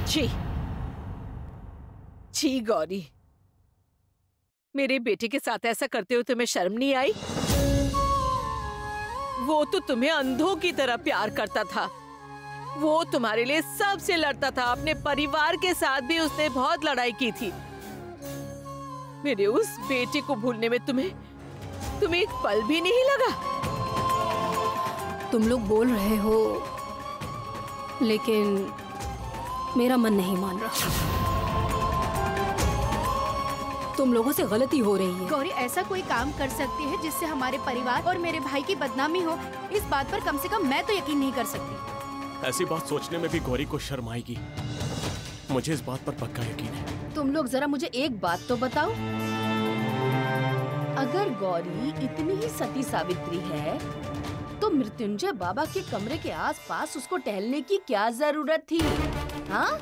छी छी गौरी, मेरे बेटे के साथ ऐसा करते हुए तुम्हें शर्म नहीं आई? वो तो तुम्हें अंधों की तरह प्यार करता था। वो तुम्हारे लिए सबसे लड़ता था। अपने परिवार के साथ भी उसने बहुत लड़ाई की थी। मेरे उस बेटे को भूलने में तुम्हें एक पल भी नहीं लगा? तुम लोग बोल रहे हो, लेकिन मेरा मन नहीं मान रहा। तुम लोगों से गलती हो रही है। गौरी ऐसा कोई काम कर सकती है जिससे हमारे परिवार और मेरे भाई की बदनामी हो, इस बात पर कम से कम मैं तो यकीन नहीं कर सकती। ऐसी बात सोचने में भी गौरी को शर्म आएगी। मुझे इस बात पर पक्का यकीन है। तुम लोग जरा मुझे एक बात तो बताओ, अगर गौरी इतनी ही सती सावित्री है तो मृत्युंजय बाबा के कमरे के आसपास उसको टहलने की क्या जरूरत थी? हाँ,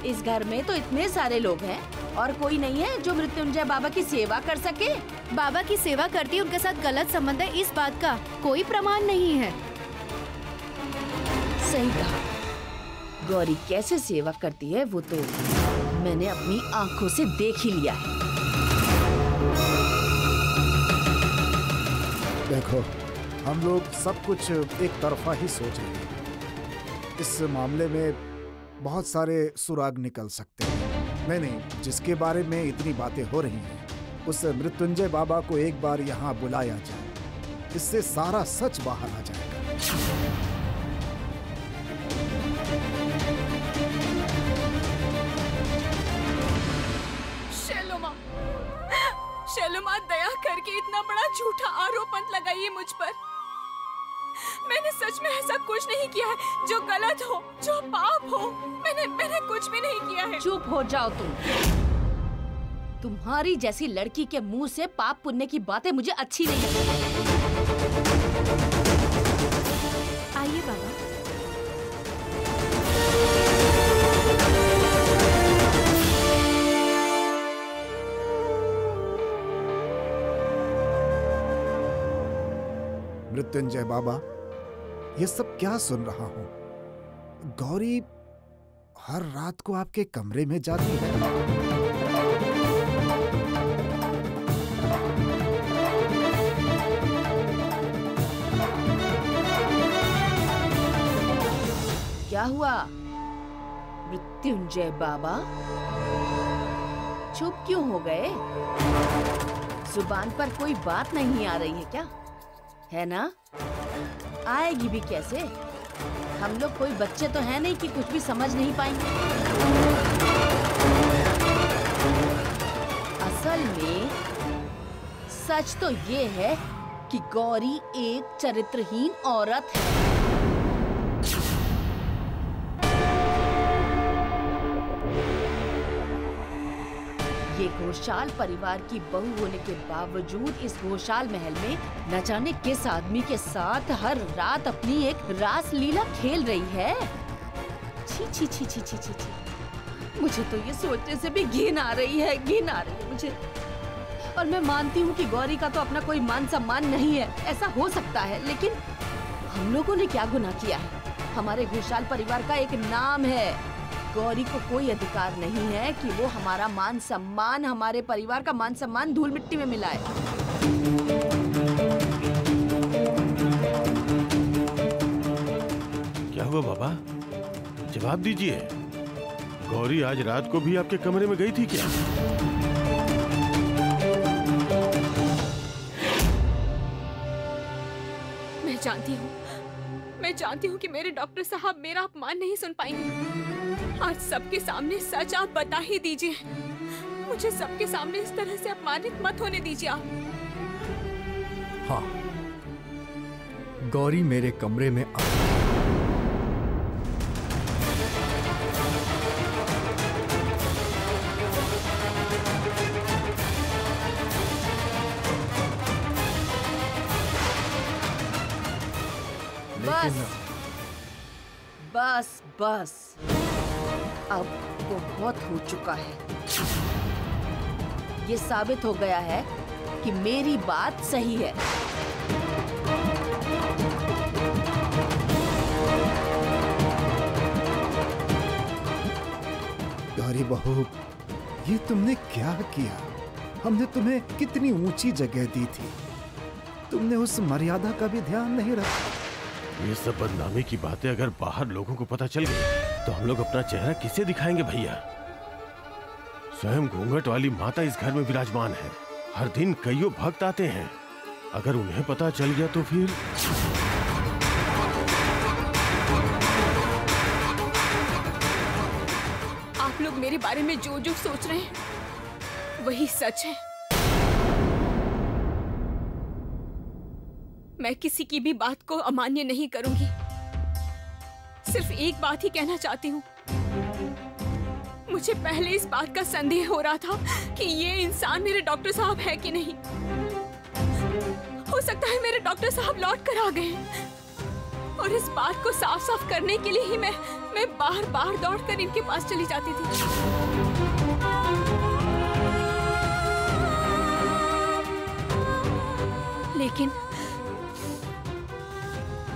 इस घर में तो इतने सारे लोग हैं और कोई नहीं है जो मृत्युंजय बाबा की सेवा कर सके। बाबा की सेवा करती उनके साथ गलत संबंध है, इस बात का कोई प्रमाण नहीं है। सही कहा। गौरी कैसे सेवा करती है वो तो मैंने अपनी आंखों से देख ही लिया है। देखो, हम लोग सब कुछ एक तरफा ही सोच रहे हैं। इस मामले में बहुत सारे सुराग निकल सकते हैं। नहीं, जिसके बारे में इतनी बातें हो रही हैं, उस मृत्युंजय बाबा को एक बार यहाँ बुलाया जाए। इससे सारा सच बाहर आ जाएगा। शैलोमा, दया करके इतना बड़ा झूठा आरोप मत लगाइए मुझ पर। मैंने सच में ऐसा कुछ नहीं किया है जो गलत हो, जो पाप हो। मैंने कुछ भी नहीं किया है। चुप हो जाओ तुम। तुम्हारी जैसी लड़की के मुंह से पाप पुण्य की बातें मुझे अच्छी नहीं लगती। आइए बाबा। मृत्युंजय बाबा, ये सब क्या सुन रहा हूँ? गौरी हर रात को आपके कमरे में जाती है। क्या हुआ मृत्युंजय बाबा? चुप क्यों हो गए? जुबान पर कोई बात नहीं आ रही है क्या? है ना? आएगी भी कैसे? हम लोग कोई बच्चे तो हैं नहीं कि कुछ भी समझ नहीं पाएंगे। असल में सच तो ये है कि गौरी एक चरित्रहीन औरत है। ये घोषाल परिवार की बहू होने के बावजूद इस घोषाल महल में न जाने किस आदमी के साथ हर रात अपनी एक रास लीला खेल रही है। छी छी छी छी छी छी छी। मुझे तो ये सोचने से भी घिन आ रही है, घिन आ रही है मुझे। और मैं मानती हूँ कि गौरी का तो अपना कोई मान सम्मान नहीं है, ऐसा हो सकता है, लेकिन हम लोगों ने क्या गुनाह किया है? हमारे घोषाल परिवार का एक नाम है। गौरी को कोई अधिकार नहीं है कि वो हमारा मान सम्मान, हमारे परिवार का मान सम्मान धूल मिट्टी में मिलाए। क्या हुआ बाबा? जवाब दीजिए। गौरी आज रात को भी आपके कमरे में गई थी क्या? मैं जानती हूँ कि मेरे डॉक्टर साहब मेरा अपमान नहीं सुन पाएंगे। आज सबके सामने सच आप बता ही दीजिए। मुझे सबके सामने इस तरह से अपमानित मत होने दीजिए आप। हाँ, गौरी मेरे कमरे में आ। बस बस अब बहुत हो चुका है। ये साबित हो गया है कि मेरी बात सही है। गौरी बहू, ये तुमने क्या किया? हमने तुम्हें कितनी ऊंची जगह दी थी, तुमने उस मर्यादा का भी ध्यान नहीं रखा। ये सब बदनामी की बातें अगर बाहर लोगों को पता चल गई तो हम लोग अपना चेहरा किसे दिखाएंगे भैया? स्वयं घूंघट वाली माता इस घर में विराजमान है। हर दिन कईयों भक्त आते हैं। अगर उन्हें पता चल गया तो फिर आप लोग मेरे बारे में जो जो सोच रहे हैं वही सच है। मैं किसी की भी बात को अमान्य नहीं करूंगी। सिर्फ एक बात ही कहना चाहती हूँ। मुझे पहले इस बात का संदेह हो रहा था कि ये इंसान मेरे डॉक्टर साहब है कि नहीं। हो सकता है मेरे डॉक्टर साहब लौट कर आ गए, और इस बात को साफ साफ करने के लिए ही मैं बार बार दौड़कर इनके पास चली जाती थी।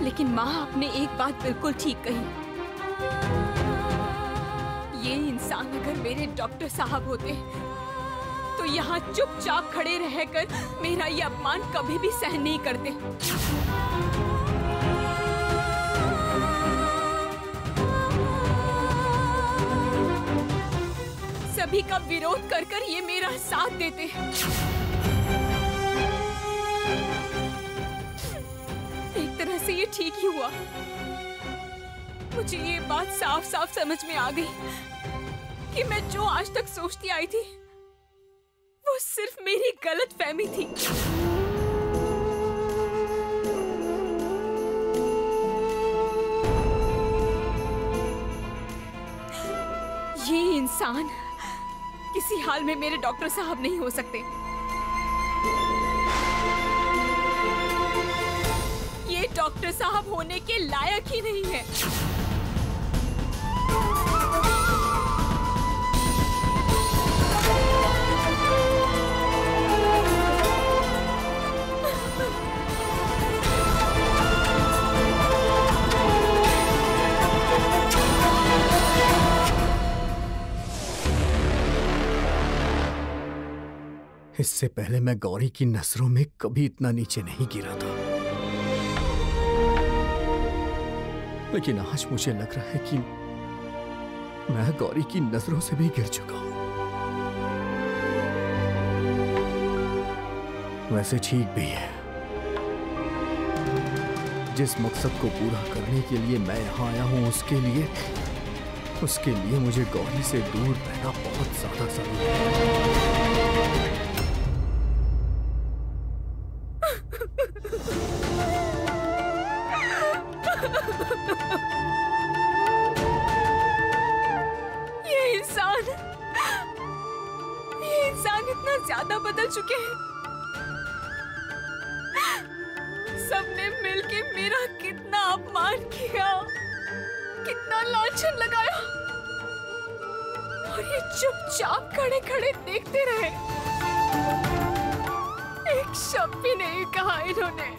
लेकिन माँ आपने एक बात बिल्कुल ठीक कही। ये इंसान अगर मेरे डॉक्टर साहब होते तो यहाँ चुपचाप खड़े रहकर मेरा ये अपमान कभी भी सहन नहीं करते। सभी का विरोध कर कर ये मेरा साथ देते हैं। एक तरह से ये ठीक ही हुआ। मुझे ये बात साफ साफ समझ में आ गई कि मैं जो आज तक सोचती आई थी वो सिर्फ मेरी गलतफहमी थी। ये इंसान किसी हाल में मेरे डॉक्टर साहब नहीं हो सकते। ये डॉक्टर साहब होने के लायक ही नहीं है। इससे पहले मैं गौरी की नजरों में कभी इतना नीचे नहीं गिरा था, लेकिन आज मुझे लग रहा है कि मैं गौरी की नजरों से भी गिर चुका हूं। वैसे ठीक भी है। जिस मकसद को पूरा करने के लिए मैं यहां आया हूं उसके लिए मुझे गौरी से दूर रहना बहुत ज्यादा जरूरी है। ये इंसान इतना ज्यादा बदल चुके हैं। सबने मिलके मेरा कितना अपमान किया, कितना लांछन लगाया, और ये चुपचाप खड़े खड़े देखते रहे। एक शब्द भी नहीं कहा इन्होंने।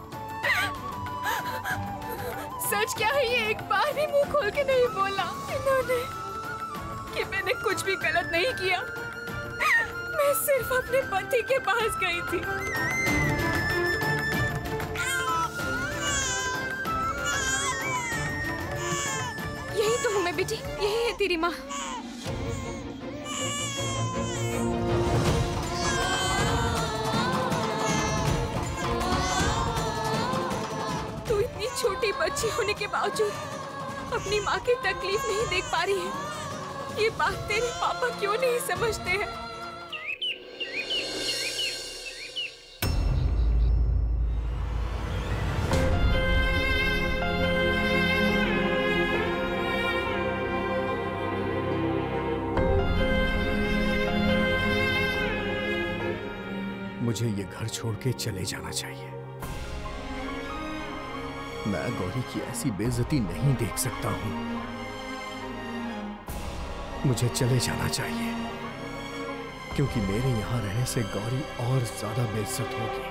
सच क्या है, ये एक बार भी मुंह खोल के नहीं बोला इन्होंने कि मैंने कुछ भी गलत नहीं किया। मैं सिर्फ अपने पति के पास गई थी। यही तो हूँ मैं बेटी, यही है तेरी माँ। तू इतनी छोटी बच्ची होने के बावजूद अपनी माँ की तकलीफ नहीं देख पा रही है। ये बात तेरे पापा क्यों नहीं समझते हैं? मुझे ये घर छोड़ के चले जाना चाहिए। मैं गौरी की ऐसी बेइज्जती नहीं देख सकता हूं। मुझे चले जाना चाहिए, क्योंकि मेरे यहां रहने से गौरी और ज्यादा बेइज्जत होगी।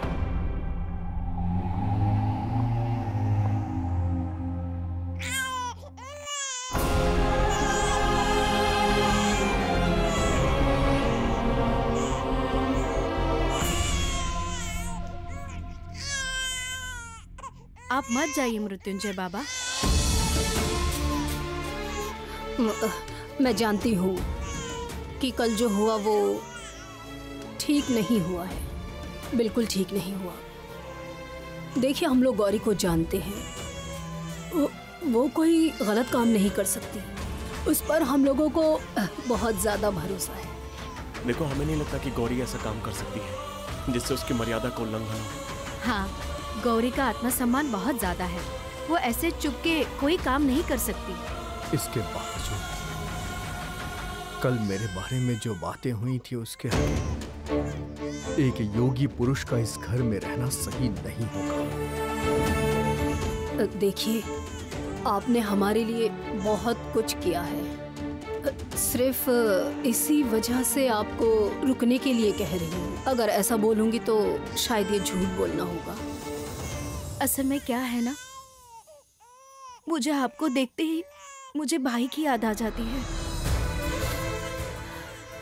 आप मत जाइए मृत्युंजय बाबा। मैं जानती हूँ कि कल जो हुआ वो ठीक नहीं हुआ है, बिल्कुल ठीक नहीं हुआ। देखिए, हम लोग गौरी को जानते हैं, वो कोई गलत काम नहीं कर सकती। उस पर हम लोगों को बहुत ज्यादा भरोसा है। देखो, हमें नहीं लगता कि गौरी ऐसा काम कर सकती है जिससे उसकी मर्यादा का उल्लंघन हो। हाँ, गौरी का आत्मसम्मान बहुत ज्यादा है, वो ऐसे चुप के कोई काम नहीं कर सकती। इसके बावजूद कल मेरे बारे में जो बातें हुई थी उसके आगे एक योगी पुरुष का इस घर में रहना सही नहीं होगा। देखिए, आपने हमारे लिए बहुत कुछ किया है, सिर्फ इसी वजह से आपको रुकने के लिए कह रही हूँ। अगर ऐसा बोलूंगी तो शायद ये झूठ बोलना होगा। असल में क्या है ना, मुझे आपको देखते ही मुझे भाई की याद आ जाती है।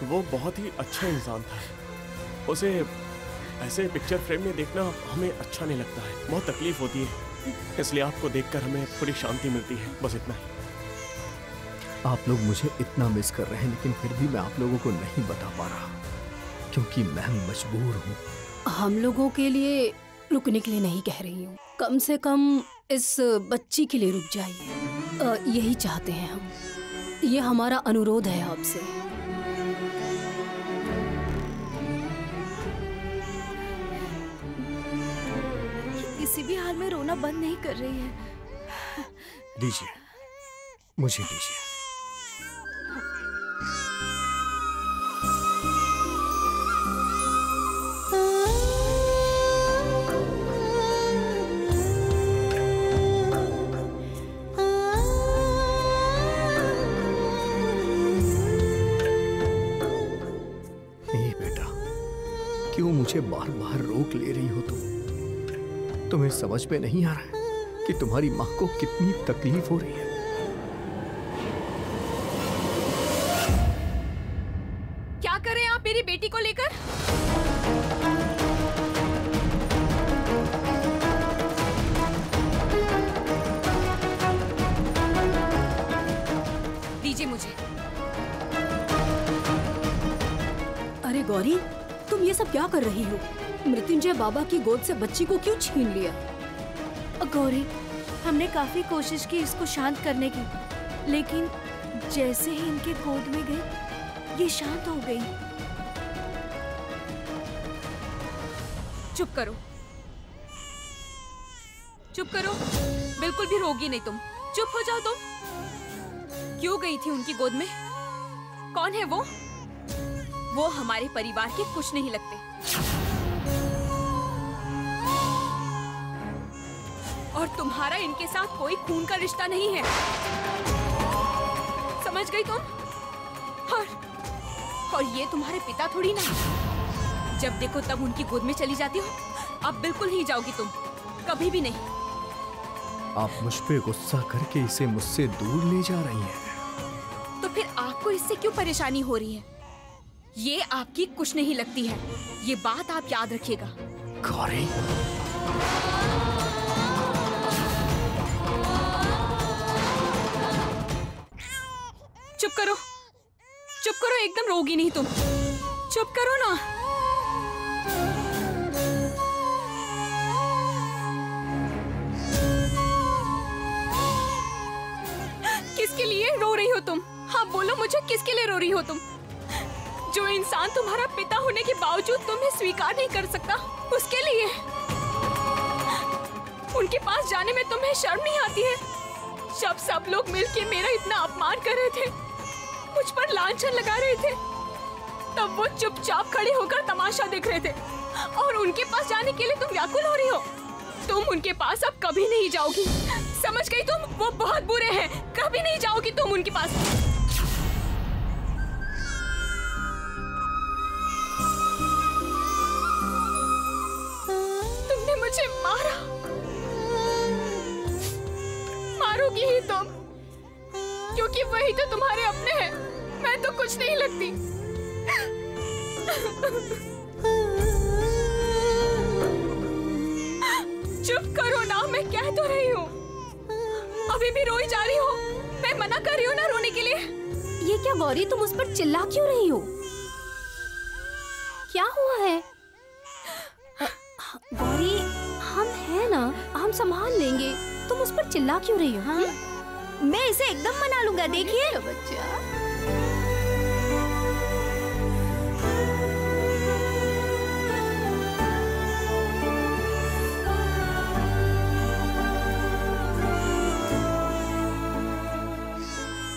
वो बहुत ही अच्छा इंसान था, उसे ऐसे पिक्चर फ्रेम में देखना हमें अच्छा नहीं लगता है, बहुत तकलीफ होती है, इसलिए आपको देखकर हमें पूरी शांति मिलती है, बस इतना ही। आप लोग मुझे इतना मिस कर रहे हैं, लेकिन फिर भी मैं आप लोगों को नहीं बता पा रहा क्योंकि मैं मजबूर हूँ। हम लोगों के लिए रुकने के लिए नहीं कह रही हूँ, कम से कम इस बच्ची के लिए रुक जाइए, यही चाहते हैं हम। ये हमारा अनुरोध है आपसे। किसी भी हाल में रोना बंद नहीं कर रही है। दीजिए, मुझे दीजिए। ये बेटा, क्यों मुझे बार बार रोक ले रही हो तुम? तुम्हें समझ में नहीं आ रहा है कि तुम्हारी माँ को कितनी तकलीफ हो रही है? क्या करें आप मेरी बेटी को लेकर? दीजिए मुझे। अरे गौरी, तुम ये सब क्या कर रही हो? मृत्युंजय बाबा की गोद से बच्ची को क्यों छीन लिया? गौरी, हमने काफी कोशिश की इसको शांत करने की, लेकिन जैसे ही इनके गोद में गई ये शांत हो गई। चुप करो, चुप करो, बिल्कुल भी रोगी नहीं तुम। चुप हो जाओ तुम। क्यों गई थी उनकी गोद में? कौन है वो? वो हमारे परिवार के कुछ नहीं लगते। और तुम्हारा इनके साथ कोई खून का रिश्ता नहीं है, समझ गई तुम? और ये तुम्हारे पिता थोड़ी ना, जब देखो तब उनकी गोद में चली जाती हो। अब बिल्कुल नहीं जाओगी तुम, कभी भी नहीं। आप मुझ पे गुस्सा करके इसे मुझसे दूर ले जा रही हैं। तो फिर आपको इससे क्यों परेशानी हो रही है? ये आपकी कुछ नहीं लगती है, ये बात आप याद रखिएगा। गौरी, चुप करो, चुप करो, एकदम रोगी नहीं तुम। चुप करो ना। किसके लिए रो रही हो तुम? हाँ बोलो मुझे, किसके लिए रो रही हो तुम? जो इंसान तुम्हारा पिता होने के बावजूद तुम्हें स्वीकार नहीं कर सकता, उसके लिए। उनके पास जाने में तुम्हें शर्म नहीं आती है? जब सब लोग मिलके मेरा इतना अपमान कर रहे थे, मुझ पर लांछन लगा रहे थे, तब वो चुपचाप खड़े होकर तमाशा देख रहे थे। और उनके पास जाने के लिए तुम व्याकुल हो रही हो। तुम उनके पास अब कभी नहीं जाओगी, समझ गई तुम? वो बहुत बुरे हैं, कभी नहीं जाओगी तुम उनके पास। तुमने मुझे मारा, मारोगी ही तुम, क्योंकि वही तो तुम्हारे अपने हैं। मैं तो कुछ नहीं लगती। चुप करो ना, मैं कह तो रही हूँ, अभी भी रोई जा रही हो। मैं मना कर रही हूँ ना रोने के लिए। ये क्या गौरी, तुम उस पर चिल्ला क्यों रही हो? क्या हुआ है? गौरी, हम हैं ना, हम संभाल लेंगे। तुम उस पर चिल्ला क्यों रही हो? हाँ? मैं इसे एकदम मना लूंगा, देखिए बच्चा।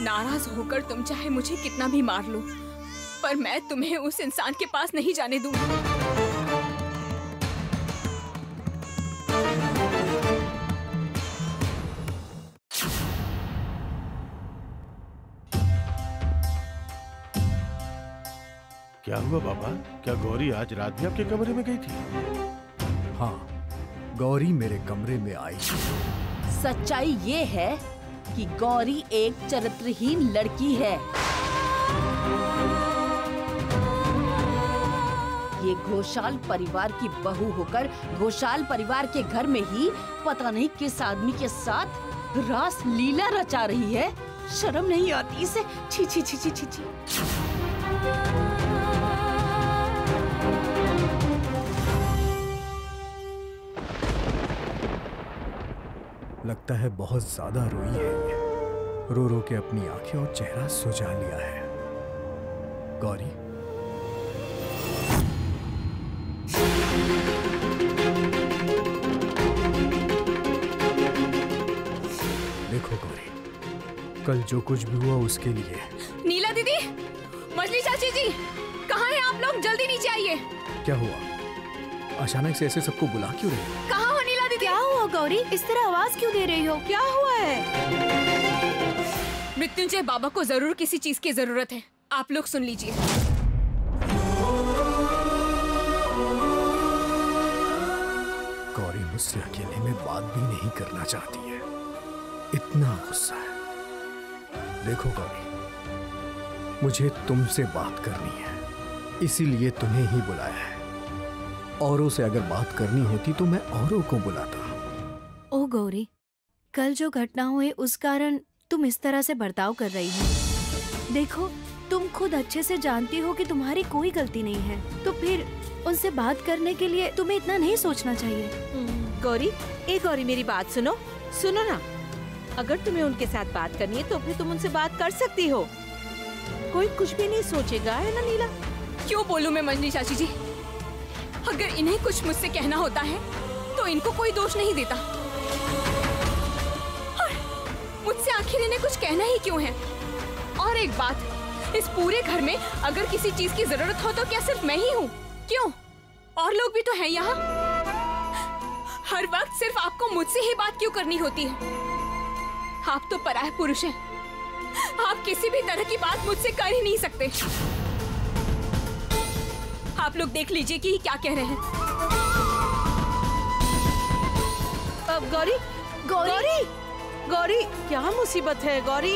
नाराज होकर तुम चाहे मुझे कितना भी मार लो, पर मैं तुम्हें उस इंसान के पास नहीं जाने दूंगी। क्या हुआ बाबा? क्या गौरी आज रात भी आपके कमरे में गई थी? हाँ, गौरी मेरे कमरे में आई। सच्चाई ये है कि गौरी एक चरित्रहीन लड़की है। ये घोषाल परिवार की बहू होकर घोषाल परिवार के घर में ही पता नहीं किस आदमी के साथ रास लीला रचा रही है। शर्म नहीं आती इसे? छी छी छी छी छी छी। लगता है बहुत ज्यादा रोई है ये। रो रो के अपनी आंखें और चेहरा सुजा लिया है। गौरी, देखो गौरी, कल जो कुछ भी हुआ उसके लिए। नीला दीदी, मछली चाची जी, कहाँ हैं आप लोग? जल्दी नीचे आइए। क्या हुआ? अचानक से ऐसे सबको बुला क्यों रहे हो? कहाँ हो नीला दीदी? क्या हुआ गौरी, इस तरह आवाज क्यों दे रही हो? क्या हुआ है? मृत्युंजय बाबा को जरूर किसी चीज की जरूरत है, आप लोग सुन लीजिए। गौरी मुझसे अकेले में बात भी नहीं करना चाहती है, इतना गुस्सा है। देखो गौरी, मुझे तुमसे बात करनी है, इसीलिए तुम्हें ही बुलाया है। औरों से अगर बात करनी होती तो मैं औरों को बुलाता। ओ गौरी, कल जो घटना हुई उस कारण तुम इस तरह से बर्ताव कर रही हो। देखो, तुम खुद अच्छे से जानती हो कि तुम्हारी कोई गलती नहीं है, तो फिर उनसे बात करने के लिए तुम्हें इतना नहीं सोचना चाहिए। गौरी, गौरी मेरी बात सुनो ना। अगर तुम्हें उनके साथ बात करनी है तो फिर तुम उनसे बात कर सकती हो, कोई कुछ भी नहीं सोचेगा, है ना नीला? क्यों बोलूं मैं मछली चाची जी? अगर इन्हें कुछ मुझसे कहना होता है तो इनको कोई दोष नहीं देता। और मुझसे आखिर इन्हें कुछ कहना ही क्यों है? और एक बात, इस पूरे घर में अगर किसी चीज की जरूरत हो तो क्या सिर्फ मैं ही हूँ? क्यों, और लोग भी तो हैं यहाँ। हर वक्त सिर्फ आपको मुझसे ही बात क्यों करनी होती है? आप तो पराये पुरुष हैं, आप किसी भी तरह की बात मुझसे कर ही नहीं सकते। आप लोग देख लीजिए कि क्या कह रहे हैं। अब गौरी, गौरी, गौरी, क्या मुसीबत है गौरी?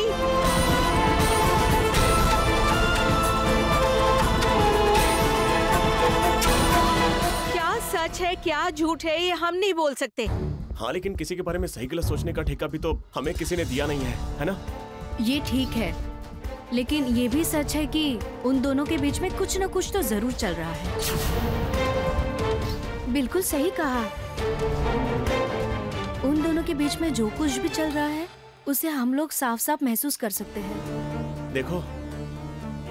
क्या सच है क्या झूठ है ये हम नहीं बोल सकते। हाँ, लेकिन किसी के बारे में सही गलत सोचने का ठेका भी तो हमें किसी ने दिया नहीं है ना? ये ठीक है, लेकिन ये भी सच है कि उन दोनों के बीच में कुछ न कुछ तो जरूर चल रहा है। बिल्कुल सही कहा। उन दोनों के बीच में जो कुछ भी चल रहा है उसे हम लोग साफ साफ महसूस कर सकते हैं। देखो,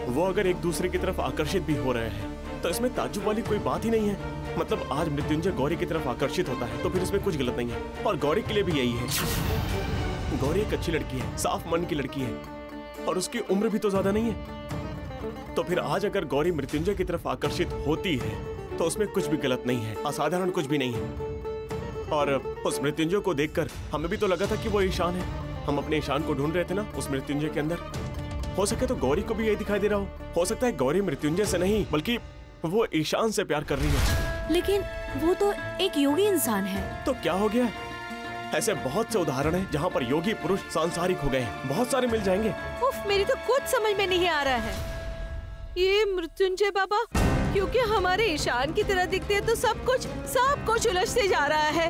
वो अगर एक दूसरे की तरफ आकर्षित भी हो रहे हैं तो इसमें ताज्जुब वाली कोई बात ही नहीं है। मतलब आज मृत्युंजय गौरी की तरफ आकर्षित होता है तो फिर इसमें कुछ गलत नहीं है, और गौरी के लिए भी यही है। गौरी एक अच्छी लड़की है, साफ मन की लड़की है, और उसकी उम्र भी तो ज्यादा नहीं है। तो फिर आज अगर गौरी मृत्युंजय की तरफ आकर्षित होती है तो उसमें कुछ भी गलत नहीं है, असाधारण कुछ भी नहीं है। और उस मृत्युंजय को देखकर हमें भी तो लगा था कि वो ईशान है। हम अपने ईशान को ढूंढ रहे थे ना उस मृत्युंजय के अंदर। हो सके तो गौरी को भी यही दिखाई दे रहा हो सकता है गौरी मृत्युंजय से नहीं बल्कि वो ईशान से प्यार कर रही है। लेकिन वो तो एक योगी इंसान है। तो क्या हो गया? ऐसे बहुत से उदाहरण हैं जहाँ पर योगी पुरुष सांसारिक हो गए हैं, बहुत सारे मिल जाएंगे। उफ, मेरी तो कुछ समझ में नहीं आ रहा है। ये मृत्युंजय बाबा क्योंकि हमारे ईशान की तरह दिखते हैं तो सब कुछ उलझते जा रहा है।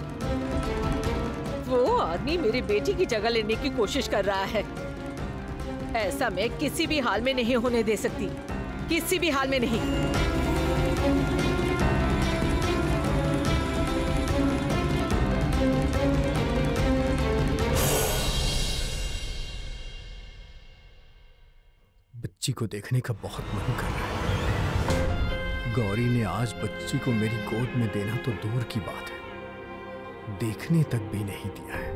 वो आदमी मेरी बेटी की जगह लेने की कोशिश कर रहा है। ऐसा मैं किसी भी हाल में नहीं होने दे सकती, किसी भी हाल में नहीं। बच्ची को देखने का बहुत मन कर रहा है। गौरी ने आज बच्ची को मेरी गोद में देना तो दूर की बात है, देखने तक भी नहीं दिया है।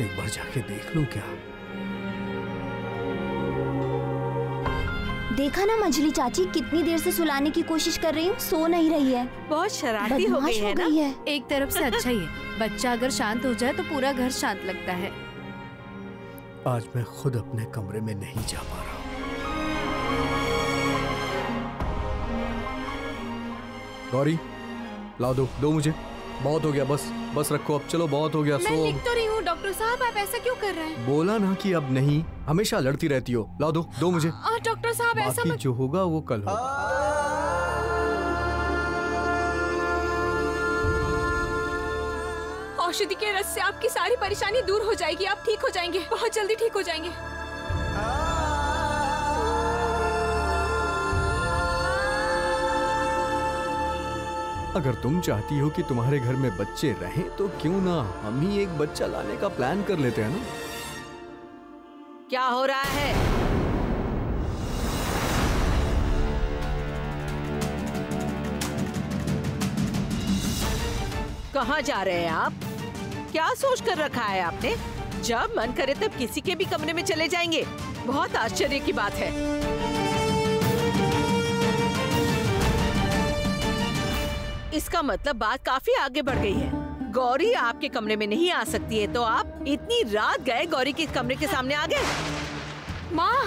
एक बार जाके देख लूं क्या? देखा ना मंजली चाची, कितनी देर से सुलाने की कोशिश कर रही हूँ, सो नहीं रही है। बहुत शरारती हो गई है ना? एक तरफ से अच्छा ही है, बच्चा अगर शांत हो जाए तो पूरा घर शांत लगता है। आज मैं खुद अपने कमरे में नहीं जा पा रहा हूँ। गौरी, लाओ दो मुझे, बहुत हो गया, बस रखो अब, चलो बहुत हो गया। मैं लिख तो रही हूँ डॉक्टर साहब, आप ऐसा क्यों कर रहे हैं? बोला ना कि अब नहीं, हमेशा लड़ती रहती हो। लाओ दो मुझे। डॉक्टर साहब ऐसा बाकी जो होगा वो कल होगा। औषधि के रस से आपकी सारी परेशानी दूर हो जाएगी, आप ठीक हो जाएंगे, बहुत जल्दी ठीक हो जाएंगे। अगर तुम चाहती हो कि तुम्हारे घर में बच्चे रहें तो क्यों ना हम ही एक बच्चा लाने का प्लान कर लेते हैं ना? क्या हो रहा है? कहाँ जा रहे हैं आप? क्या सोच कर रखा है आपने? जब मन करे तब किसी के भी कमरे में चले जाएंगे, बहुत आश्चर्य की बात है। इसका मतलब बात काफी आगे बढ़ गई है। गौरी आपके कमरे में नहीं आ सकती है, तो आप इतनी रात गए गौरी के कमरे के सामने आ गए? माँ,